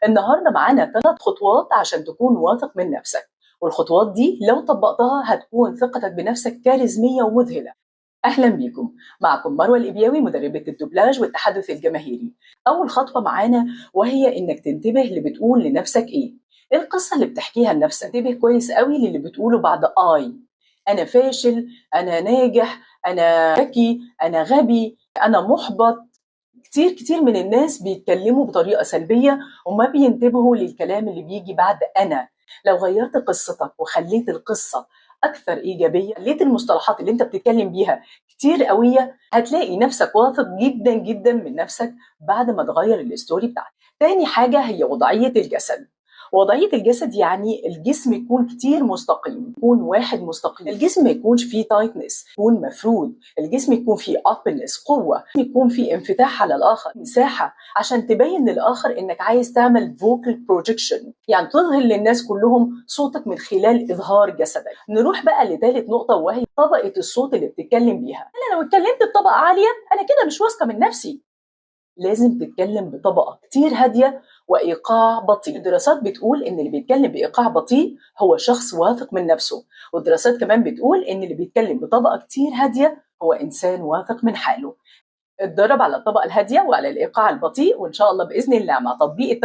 النهارده معانا 3 خطوات عشان تكون واثق من نفسك، والخطوات دي لو طبقتها هتكون ثقتك بنفسك كاريزمية ومذهلة. أهلا بيكم، معكم مروة الإبياوي مدربة الدوبلاج والتحدث الجماهيري. أول خطوة معانا وهي إنك تنتبه اللي بتقول لنفسك إيه القصة اللي بتحكيها لنفسك. انتبه كويس قوي للي بتقوله بعد أنا فاشل، أنا ناجح، أنا ذكي، أنا غبي، أنا محبط. كتير من الناس بيتكلموا بطريقة سلبية وما بينتبهوا للكلام اللي بيجي بعد أنا. لو غيرت قصتك وخليت القصة أكثر إيجابية، خليت المصطلحات اللي أنت بتتكلم بيها كتير قوية، هتلاقي نفسك واثق جدا من نفسك بعد ما تغير الستوري بتاعتك. تاني حاجة هي وضعية الجسد. وضعية الجسد يعني الجسم يكون كتير مستقيم، يكون واحد مستقيم، الجسم ما يكونش فيه تايتنس، يكون مفرود، الجسم يكون فيه اوبنس، قوة، يكون فيه انفتاح على الآخر، مساحة عشان تبين للآخر إنك عايز تعمل vocal projection، يعني تظهر للناس كلهم صوتك من خلال إظهار جسدك. نروح بقى لثالث نقطة وهي طبقة الصوت اللي بتتكلم بيها. أنا لو اتكلمت بطبقة عالية أنا كده مش واثقة من نفسي. لازم تتكلم بطبقة كتير هادية وإيقاع بطيء. الدراسات بتقول إن اللي بيتكلم بإيقاع بطيء هو شخص واثق من نفسه، والدراسات كمان بتقول إن اللي بيتكلم بطبقة كتير هادية هو إنسان واثق من حاله. اتدرب على الطبقة الهادية وعلى الإيقاع البطيء، وإن شاء الله بإذن الله مع تطبيق